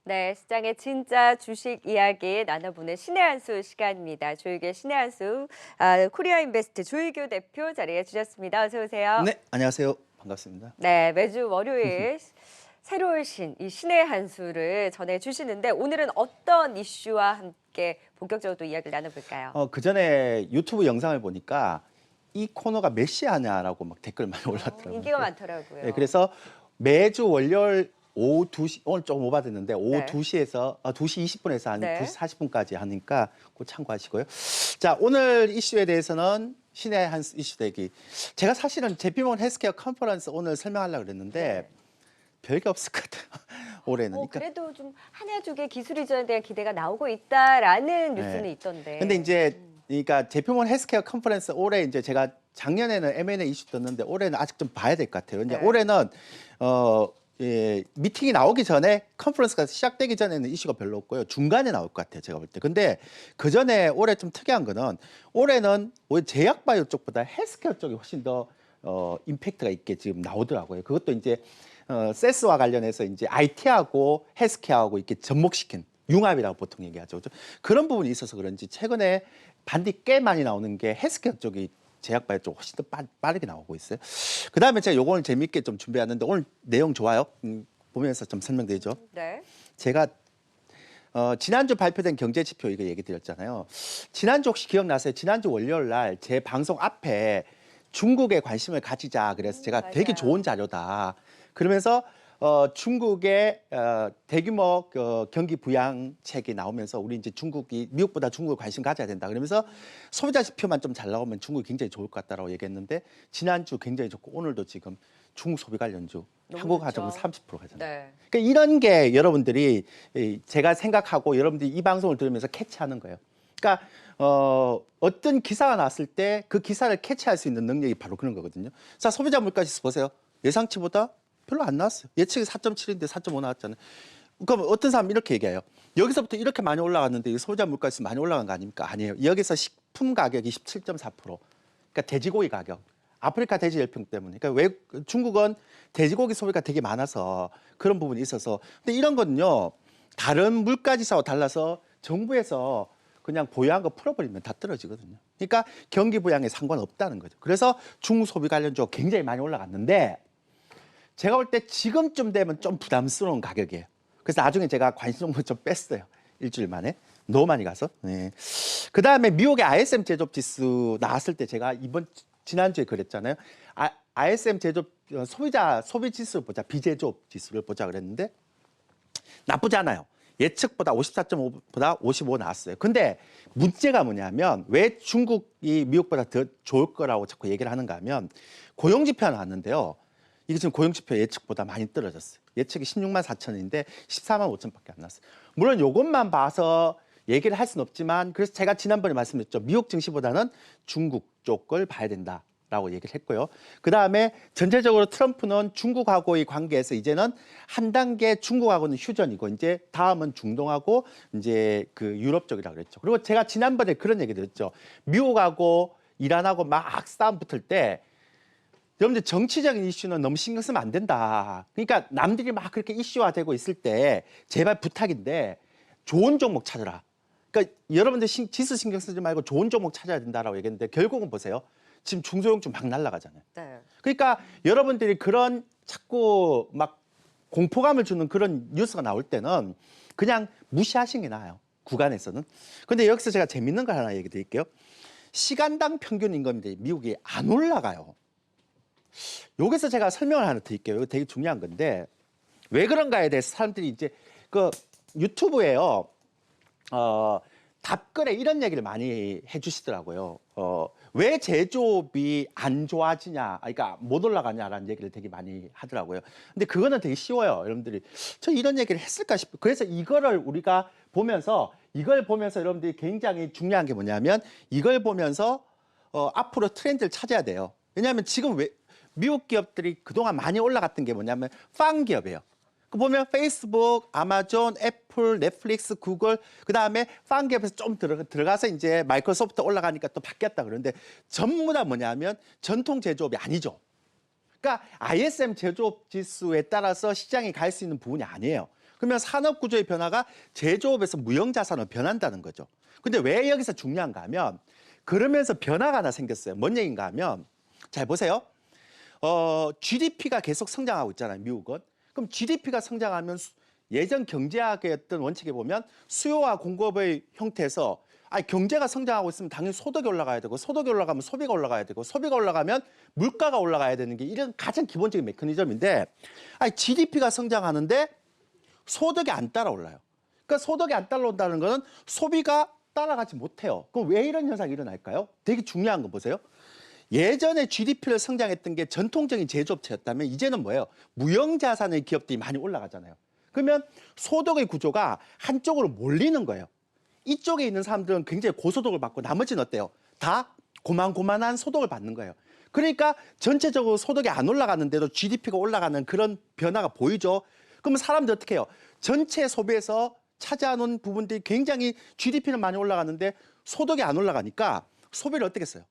네, 시장의 진짜 주식 이야기 나눠보는 신의 한수 시간입니다. 조익의 신의 한수, 코리아 인베스트 조이교 대표 자리해 주셨습니다. 어서 오세요. 네, 안녕하세요. 반갑습니다. 네, 매주 월요일 새로운 이 신의 한수를 전해 주시는데 오늘은 어떤 이슈와 함께 본격적으로 또 이야기를 나눠볼까요? 그 전에 유튜브 영상을 보니까 이 코너가 몇 시에 하냐라고 막 댓글 많이 올랐더라고요. 인기가 많더라고요. 네, 그래서 매주 월요일 오후 2시, 오늘 조금 오바됐는데 오후 네. 2시에서 2시 20분에서 한 네. 2시 40분까지 하니까 꼭 참고하시고요. 자, 오늘 이슈에 대해서는 신의 한 이슈 대기. 제가 사실은 제피몬 헬스케어 컨퍼런스 오늘 설명하려고 그랬는데 별게 없을 것 같아요. 올해는. 그러니까 그래도 좀 하나 쪽의 기술 이전에 대한 기대가 나오고 있다라는 뉴스는 네. 있던데. 근데 이제 그러니까 제표몬 헬스케어 컨퍼런스 올해 이제 제가 작년에는 M&A 이슈 떴는데 올해는 아직 좀 봐야 될 것 같아요. 이제 네. 올해는 미팅이 나오기 전에 컨퍼런스가 시작되기 전에는 이슈가 별로 없고요. 중간에 나올 것 같아요. 제가 볼 때. 근데 그 전에 올해 좀 특이한 거는 올해는 오히려 제약바이오 쪽보다 헬스케어 쪽이 훨씬 더 임팩트가 있게 지금 나오더라고요. 그것도 이제 세스와 관련해서 이제 IT하고 헬스케어하고 이렇게 접목시킨 융합이라고 보통 얘기하죠. 그죠? 그런 부분이 있어서 그런지 최근에 반디 꽤 많이 나오는 게 헬스케어 쪽이 제약바이오 쪽 훨씬 더 빠르게 나오고 있어요. 그다음에 제가 요거는 재밌게 좀 준비했는데 오늘 내용 좋아요. 보면서 좀 설명드리죠. 네. 제가 지난주 발표된 경제 지표 이거 얘기 드렸잖아요. 지난주 혹시 기억나세요? 지난주 월요일 날 제 방송 앞에 중국에 관심을 가지자 그래서 제가 되게 맞아요. 좋은 자료다. 그러면서 중국의 대규모 경기 부양책이 나오면서 우리 이제 중국이 미국보다 중국에 관심 가져야 된다. 그러면서 소비자 지표만 좀 잘 나오면 중국이 굉장히 좋을 것 같다라고 얘기했는데 지난주 굉장히 좋고 오늘도 지금 중국 소비 관련주 너무 한국 좋죠. 가정은 30% 가잖아요. 네. 그러니까 이런 게 여러분들이 제가 생각하고 여러분들이 이 방송을 들으면서 캐치하는 거예요. 그러니까 어떤 기사가 나왔을 때 그 기사를 캐치할 수 있는 능력이 바로 그런 거거든요. 자, 소비자 물가지수 보세요. 예상치보다 별로 안 나왔어요. 예측이 4.7인데 4.5 나왔잖아요. 그럼 어떤 사람이 이렇게 얘기해요. 여기서부터 이렇게 많이 올라갔는데 이 소비자 물가지수 많이 올라간 거 아닙니까? 아니에요. 여기서 식품 가격이 17.4%. 그러니까 돼지고기 가격. 아프리카 돼지 열병 때문에. 그러니까 왜 중국은 돼지고기 소비가 되게 많아서 그런 부분이 있어서. 근데 이런 거는요. 다른 물가지수와 달라서 정부에서 그냥 보유한 거 풀어버리면 다 떨어지거든요. 그러니까 경기 부양에 상관없다는 거죠. 그래서 중소비 관련주가 굉장히 많이 올라갔는데 제가 볼 때 지금쯤 되면 좀 부담스러운 가격이에요. 그래서 나중에 제가 관심 정보 좀 뺐어요. 일주일 만에. 너무 많이 가서. 네. 그 다음에 미국의 ISM 제조업 지수 나왔을 때 제가 지난주에 그랬잖아요. ISM 제조업 소비 지수를 보자. 비제조업 지수를 보자 그랬는데 나쁘지 않아요. 예측보다 54.5보다 55 나왔어요. 근데 문제가 뭐냐면 왜 중국이 미국보다 더 좋을 거라고 자꾸 얘기를 하는가 하면 고용지표가 나왔는데요. 이게 지금 고용지표 예측보다 많이 떨어졌어요. 예측이 16만 4천인데 14만 5천밖에 안 나왔어요. 물론 이것만 봐서 얘기를 할 수는 없지만 그래서 제가 지난번에 말씀드렸죠. 미국 증시보다는 중국 쪽을 봐야 된다라고 얘기를 했고요. 그다음에 전체적으로 트럼프는 중국하고의 관계에서 이제는 한 단계 중국하고는 휴전이고 이제 다음은 중동하고 이제 그 유럽 쪽이라고 그랬죠. 그리고 제가 지난번에 그런 얘기 드렸죠. 미국하고 이란하고 막 싸움 붙을 때 여러분들 정치적인 이슈는 너무 신경 쓰면 안 된다. 그러니까 남들이 막 그렇게 이슈화되고 있을 때 제발 부탁인데 좋은 종목 찾아라. 그러니까 여러분들 지수 신경 쓰지 말고 좋은 종목 찾아야 된다라고 얘기했는데 결국은 보세요. 지금 중소형주 막 날아가잖아요. 네. 그러니까 여러분들이 그런 자꾸 막 공포감을 주는 그런 뉴스가 나올 때는 그냥 무시하시는 게 나아요. 구간에서는. 근데 여기서 제가 재밌는 걸 하나 얘기 드릴게요. 시간당 평균 임금이 미국이 안 올라가요. 여기서 제가 설명을 하나 드릴게요. 이거 되게 중요한 건데 왜 그런가에 대해서 사람들이 이제 그 유튜브에요. 답글에 이런 얘기를 많이 해주시더라고요. 왜 제조업이 안 좋아지냐, 그러니까 못 올라가냐라는 얘기를 되게 많이 하더라고요. 근데 그거는 되게 쉬워요. 여러분들이 저 이런 얘기를 했을까 싶어요. 그래서 이거를 우리가 보면서 이걸 보면서 여러분들이 굉장히 중요한 게 뭐냐면 이걸 보면서 앞으로 트렌드를 찾아야 돼요. 왜냐하면 지금 왜 미국 기업들이 그동안 많이 올라갔던 게 뭐냐면 팡 기업이에요. 그 보면 페이스북, 아마존, 애플, 넷플릭스, 구글 그다음에 팡 기업에서 좀 들어가서 이제 마이크로소프트 올라가니까 또 바뀌었다 그러는데 전부 다 뭐냐면 전통 제조업이 아니죠. 그러니까 ISM 제조업 지수에 따라서 시장이 갈 수 있는 부분이 아니에요. 그러면 산업 구조의 변화가 제조업에서 무형 자산으로 변한다는 거죠. 근데 왜 여기서 중요한가 하면 그러면서 변화가 하나 생겼어요. 뭔 얘기인가 하면 잘 보세요. GDP가 계속 성장하고 있잖아요, 미국은. 그럼 GDP가 성장하면 예전 경제학의 어떤 원칙에 보면 수요와 공급의 형태에서 경제가 성장하고 있으면 당연히 소득이 올라가야 되고 소득이 올라가면 소비가 올라가야 되고 소비가 올라가면 물가가 올라가야 되는 게 이런 가장 기본적인 메커니즘인데 GDP가 성장하는데 소득이 안 따라 올라요. 그러니까 소득이 안 따라온다는 거는 소비가 따라가지 못해요. 그럼 왜 이런 현상이 일어날까요? 되게 중요한 거 보세요. 예전에 GDP를 성장했던 게 전통적인 제조업체였다면 이제는 뭐예요? 무형 자산의 기업들이 많이 올라가잖아요. 그러면 소득의 구조가 한쪽으로 몰리는 거예요. 이쪽에 있는 사람들은 굉장히 고소득을 받고 나머지는 어때요? 다 고만고만한 소득을 받는 거예요. 그러니까 전체적으로 소득이 안 올라가는데도 GDP가 올라가는 그런 변화가 보이죠. 그러면 사람들 어떻게 해요? 전체 소비에서 차지하는 부분들이 굉장히 GDP는 많이 올라가는데 소득이 안 올라가니까 소비를 어떻게 써요?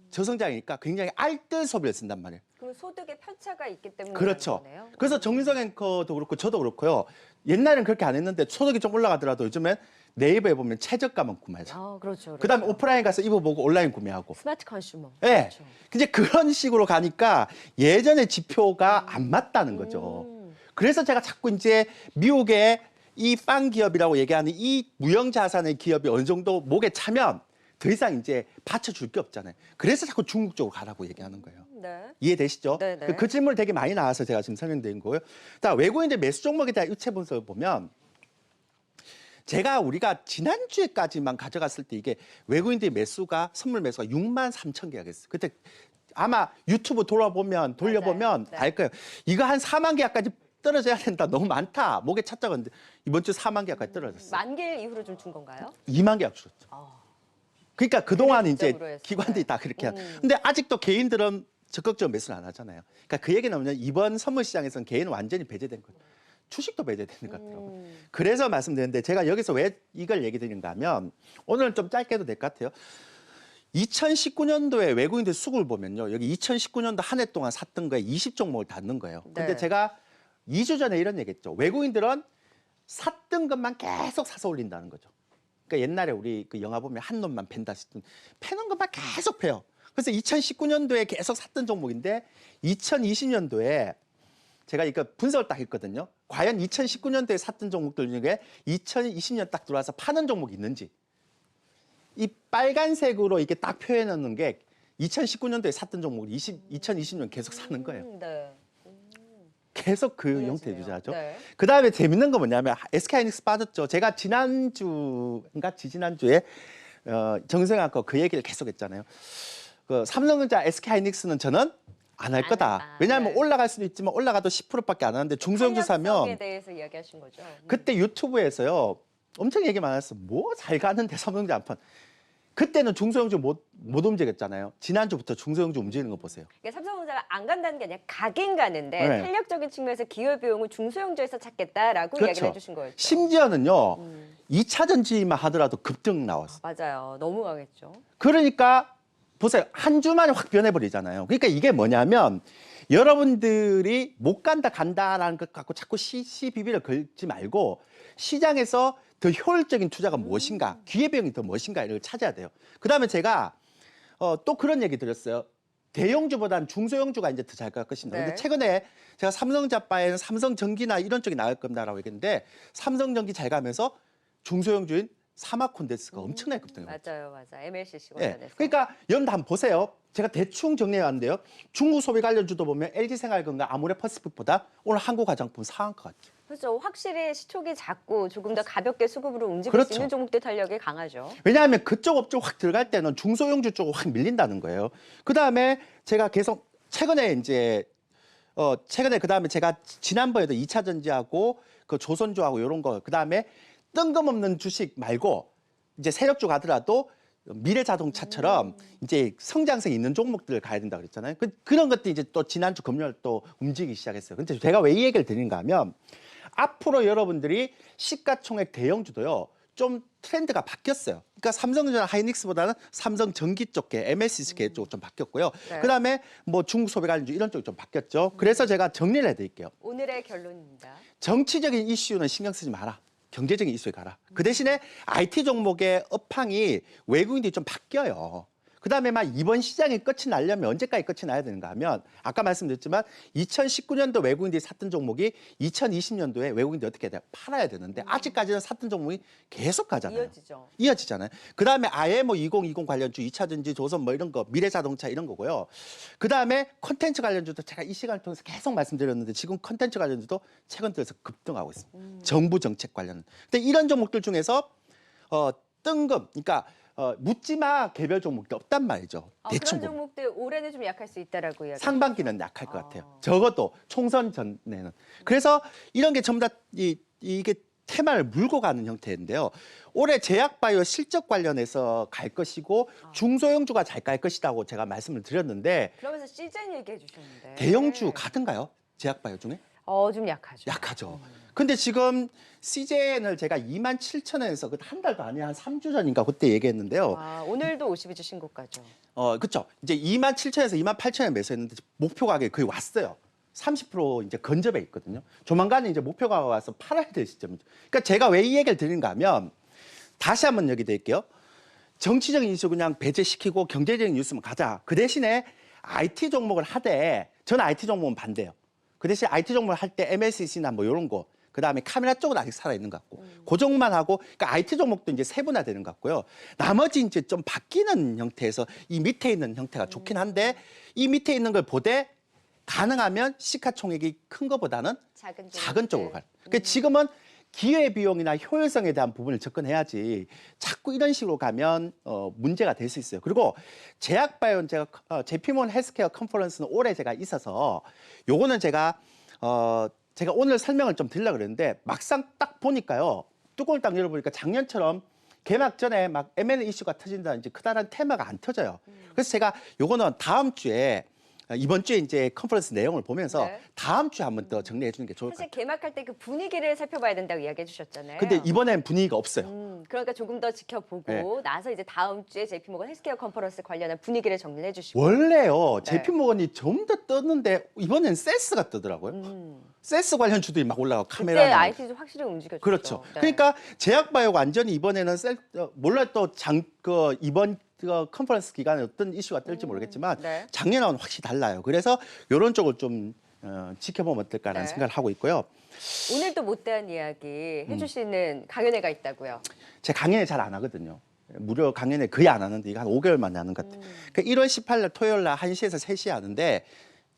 저성장이니까 굉장히 알뜰 소비를 쓴단 말이에요. 그럼 소득의 편차가 있기 때문에 그렇죠. 거네요. 그래서 정윤석 앵커도 그렇고 저도 그렇고요. 옛날에는 그렇게 안 했는데 소득이 좀 올라가더라도 요즘엔 네이버에 보면 최저가만 구매하죠. 그렇죠. 그다음에 오프라인 가서 입어보고 온라인 구매하고. 스마트 컨슈머. 네. 그렇죠. 이제 그런 식으로 가니까 예전의 지표가 안 맞다는 거죠. 그래서 제가 자꾸 이제 미국의 이 빵 기업이라고 얘기하는 이 무형 자산의 기업이 어느 정도 목에 차면 더 이상 이제 받쳐줄 게 없잖아요. 그래서 자꾸 중국 쪽으로 가라고 얘기하는 거예요. 네. 이해되시죠? 네네. 그 질문이 되게 많이 나와서 제가 지금 설명드린 거예요. 자, 외국인들 매수 종목에 대한 유체 분석을 보면 우리가 지난주에까지만 가져갔을 때 이게 외국인들 매수가 선물 매수가 6만 3천 개가 됐어요. 그때 아마 유튜브 돌려보면 맞아요. 네. 알 거예요. 이거 한 4만 개까지 떨어져야 된다. 너무 많다. 목에 찼다는데 이번 주 4만 개까지 떨어졌어요. 만 개 이후로 좀 준 건가요? 2만 개가 줄었죠. 그러니까 그동안 이제 기점으로 했어요. 기관들이 다 그렇게 근데 아직도 개인들은 적극적으로 매수를 안 하잖아요. 그러니까 그 얘기는 뭐냐면 이번 선물 시장에서는 개인은 완전히 배제된 거예요. 주식도 배제되는 것 같더라고요. 그래서 말씀드렸는데 제가 여기서 왜 이걸 얘기 드리는가 하면 오늘은 좀 짧게 해도 될 것 같아요. 2019년도에 외국인들 수급을 보면요. 여기 2019년도 한 해 동안 샀던 거에 20종목을 닫는 거예요. 근데 네. 제가 2주 전에 이런 얘기했죠. 외국인들은 샀던 것만 계속 사서 올린다는 거죠. 그러니까 옛날에 우리 그 영화 보면 한 놈만 팬다 싶은 패는 것만 계속 패요. 그래서 2019년도에 계속 샀던 종목인데 2020년도에 제가 이거 분석을 딱 했거든요. 과연 2019년도에 샀던 종목들 중에 2020년 딱 들어와서 파는 종목이 있는지. 이 빨간색으로 이렇게 딱 표현해 놓는 게 2019년도에 샀던 종목을 2020년 계속 사는 거예요. 네. 계속 그 보여지네요. 형태 유지하죠. 네. 그다음에 재밌는 거 뭐냐면 SK하이닉스 빠졌죠. 제가 지난주인가 지지난주에 정승환 거 그 얘기를 계속 했잖아요. 그 삼성전자 SK하이닉스는 저는 안 할 거다. 한다. 왜냐하면 네. 올라갈 수도 있지만 올라가도 10%밖에 안 하는데 중소형주 탄력성에 사면 대해서 이야기하신 거죠. 그때 유튜브에서요. 엄청 얘기 많았어. 뭐 잘 가는데 삼성전자 안 판. 그때는 중소형주 못 움직였잖아요. 지난주부터 중소형주 움직이는 거 보세요. 그러니까 삼성전자가 안 간다는 게 아니라 가긴 가는데 네. 탄력적인 측면에서 기회비용을 중소형주에서 찾겠다라고 그렇죠. 이야기를 해주신 거였죠. 심지어는요. 2차 전지만 하더라도 급등 나왔어. 맞아요. 너무 강했죠. 그러니까 보세요. 한 주만에 확 변해버리잖아요. 그러니까 이게 뭐냐면 여러분들이 못 간다라는 것 갖고 자꾸 시비비를 걸지 말고 시장에서 더 효율적인 투자가 무엇인가, 기회비용이 더 무엇인가 이걸 찾아야 돼요. 그다음에 제가 또 그런 얘기 드렸어요. 대형주보다는 중소형주가 이제 더 잘 갈 것입니다. 네. 근데 최근에 제가 삼성자빠에는 삼성전기나 이런 쪽이 나올 겁니다라고 얘기했는데 삼성전기 잘 가면서 중소형주인 사마콘데스가 엄청나게 급등해요. 맞아요. MLCC 예. 관련해서. 그러니까 여러분들 한번 보세요. 제가 대충 정리해 왔는데요. 중국 소비 관련주도 보면 LG생활건강 아모레퍼시픽보다 오늘 한국화장품 상한 것 같죠. 그렇죠. 확실히 시총이 작고 조금 더 가볍게 수급으로 움직일 그렇죠. 수 있는 종목들 탄력이 강하죠. 왜냐하면 그쪽 업종 확 들어갈 때는 중소형주 쪽으로 확 밀린다는 거예요. 그다음에 제가 계속 최근에 이제 그다음에 제가 지난번에도 2차 전지하고 그 조선주하고 이런 거 그다음에 뜬금없는 주식 말고 이제 세력주 가더라도 미래자동차처럼 이제 성장성 있는 종목들을 가야 된다 그랬잖아요. 그런 것들이 이제 또 지난주 금요일 또 움직이기 시작했어요. 근데 제가 왜 이 얘기를 드리는가 하면 앞으로 여러분들이 시가총액 대형주도요. 좀 트렌드가 바뀌었어요. 그러니까 삼성전자 하이닉스보다는 삼성전기 쪽계, MSC계 쪽으로 좀 바뀌었고요. 네. 그다음에 뭐 중국 소비 관련주 이런 쪽이 좀 바뀌었죠. 그래서 제가 정리를 해드릴게요. 오늘의 결론입니다. 정치적인 이슈는 신경 쓰지 마라. 경제적인 이슈에 가라. 그 대신에 IT 종목의 업황이 외국인들이 좀 바뀌어요. 그다음에 막 이번 시장이 끝이 나려면 언제까지 끝이 나야 되는가 하면 아까 말씀드렸지만 2019년도 외국인들이 샀던 종목이 2020년도에 외국인들이 어떻게 해야 돼? 팔아야 되는데 아직까지는 샀던 종목이 계속 가잖아요. 이어지잖아요. 그다음에 아예 뭐 2020 관련주, 2차전지, 조선 뭐 이런 거, 미래자동차 이런 거고요. 그다음에 콘텐츠 관련주도 제가 이 시간을 통해서 계속 말씀드렸는데 지금 콘텐츠 관련주도 최근 들어서 급등하고 있습니다. 정부 정책 관련. 근데 이런 종목들 중에서 뜬금, 그러니까 묻지마 개별 종목도 없단 말이죠. 대충 그런 보면. 종목들 올해는 좀 약할 수 있다라고요. 상반기는 약할 것 같아요. 적어도 총선 전에는. 그래서 이런 게 전부 다 이게 테마를 물고 가는 형태인데요. 올해 제약바이오 실적 관련해서 갈 것이고 중소형주가 잘 갈 것이라고 제가 말씀을 드렸는데 그러면서 시즌 얘기해 주셨는데. 대형주 가든가요? 제약바이오 중에? 좀 약하죠. 약하죠. 근데 지금 CJN을 제가 27,000원에서 한 달도 아니야 한 3주 전인가 그때 얘기했는데요. 오늘도 52주 신고가죠. 그렇죠. 이제 27,000원에서 28,000원 매수했는데 목표 가격이 거의 왔어요. 30% 이제 근접해 있거든요. 조만간에 이제 목표 가격 와서 팔아야 될 시점이죠. 그러니까 제가 왜 이 얘기를 드리는가 하면 다시 한번 얘기 드릴게요. 정치적인 이슈 그냥 배제시키고 경제적인 뉴스만 가자. 그 대신에 IT 종목을 하되 저는 IT 종목은 반대예요. 그 대신 IT 종목을 할 때 MLCC나 뭐 이런 거 그다음에 카메라 쪽은 아직 살아있는 것 같고 그 종목만 하고 그러니까 IT 종목도 이제 세분화되는 것 같고요. 나머지 이제 좀 바뀌는 형태에서 이 밑에 있는 형태가 좋긴 한데 이 밑에 있는 걸 보되 가능하면 시가총액이 큰 것보다는 작은 쪽으로 가요. 그러니까 지금은 기회비용이나 효율성에 대한 부분을 접근해야지 자꾸 이런 식으로 가면 문제가 될 수 있어요. 그리고 제약바이오 제가 JP모건 헬스케어 컨퍼런스는 올해 제가 있어서 요거는 제가 오늘 설명을 좀 드리려고 그랬는데 막상 딱 보니까요. 뚜껑을 딱 열어보니까 작년처럼 개막 전에 막 M&A 이슈가 터진다는 이제 크다란 테마가 안 터져요. 그래서 제가 요거는 다음 주에 이번 주에 이제 컨퍼런스 내용을 보면서 다음 주에 한번 더 정리해 주는 게 좋을 것 같아요. 사실 개막할 때 그 분위기를 살펴봐야 된다고 이야기해 주셨잖아요. 근데 이번엔 분위기가 없어요. 그러니까 조금 더 지켜보고 나서 이제 다음 주에 JP모건 헬스케어 컨퍼런스 관련한 분위기를 정리해 주시고. 원래요. JP모건이 좀 더 떴는데 이번엔 세스가 뜨더라고요. 세스 관련 주들이 막 올라가고 카메라. 그때 IT도 확실히 움직였죠. 그렇죠. 그러니까 제약바이오가 완전히 이번에는 몰라 또 이번 컨퍼런스 기간에 어떤 이슈가 뜰지 모르겠지만 작년하고는 확실히 달라요. 그래서 이런 쪽을 좀 지켜보면 어떨까라는 생각을 하고 있고요. 오늘 또 못다한 이야기 해주시는 강연회가 있다고요. 제 강연회 잘 안 하거든요. 무료 강연회 거의 안 하는데 이거 한 5개월 만에 하는 것 같아요. 그러니까 1월 18일 토요일 날 1시에서 3시에 하는데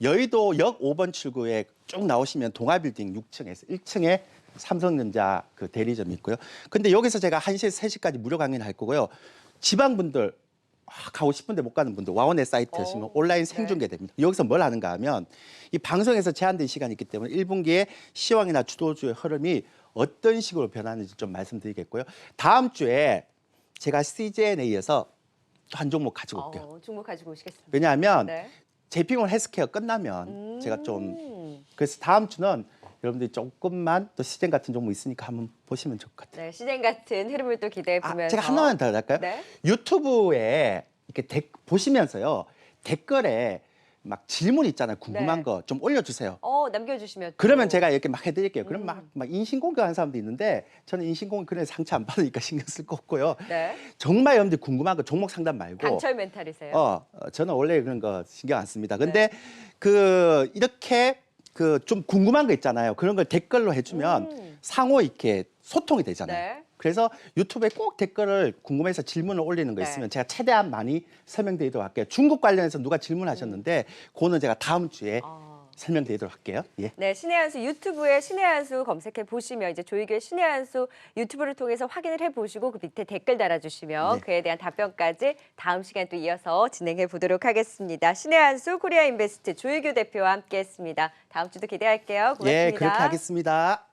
여의도 역 5번 출구에 쭉 나오시면 동아빌딩 6층에서 1층에 삼성전자 그 대리점이 있고요. 근데 여기서 제가 1시에서 3시까지 무료 강연을 할 거고요. 지방분들 가고 싶은데 못 가는 분들 와원의 사이트 하시면 온라인 생중계됩니다. 여기서 뭘 하는가 하면 이 방송에서 제한된 시간이 있기 때문에 1분기에 시황이나 주도주의 흐름이 어떤 식으로 변하는지 좀 말씀드리겠고요. 다음 주에 제가 CJN에 이어서 또 한 종목 가지고 올게요. 종목 가지고 오시겠습니다. 왜냐하면 JP모건 헬스케어 끝나면 제가 좀 그래서 다음 주는 여러분들이 조금만 또 시젠 같은 종목 있으니까 한번 보시면 좋을 것 같아요. 네, 시젠 같은 흐름을 또 기대해 보면서. 제가 하나만 더 할까요? 유튜브에 이렇게 보시면서요 댓글에 막 질문 있잖아요. 궁금한 거 좀 올려주세요. 남겨주시면. 그러면 제가 이렇게 막 해드릴게요. 그럼 막 인신공격하는 사람도 있는데 저는 인신공격 그런 상처 안 받으니까 신경 쓸 거 없고요. 정말 여러분들 궁금한 거 종목 상담 말고. 강철 멘탈이세요? 저는 원래 그런 거 신경 안 씁니다. 근데 이렇게 좀 궁금한 거 있잖아요. 그런 걸 댓글로 해주면 상호 이렇게 소통이 되잖아요. 그래서 유튜브에 꼭 댓글을 궁금해서 질문을 올리는 거 있으면 제가 최대한 많이 설명드리도록 할게요. 중국 관련해서 누가 질문하셨는데 그거는 제가 다음 주에 설명드리도록 할게요. 네, 신의 한수 유튜브에 신의 한수 검색해 보시면 이제 조이교의 신의 한수 유튜브를 통해서 확인을 해 보시고 그 밑에 댓글 달아주시면 그에 대한 답변까지 다음 시간 또 이어서 진행해 보도록 하겠습니다. 신의 한수 코리아 인베스트 조이교 대표와 함께했습니다. 다음 주도 기대할게요. 고맙습니다. 그렇게 하겠습니다.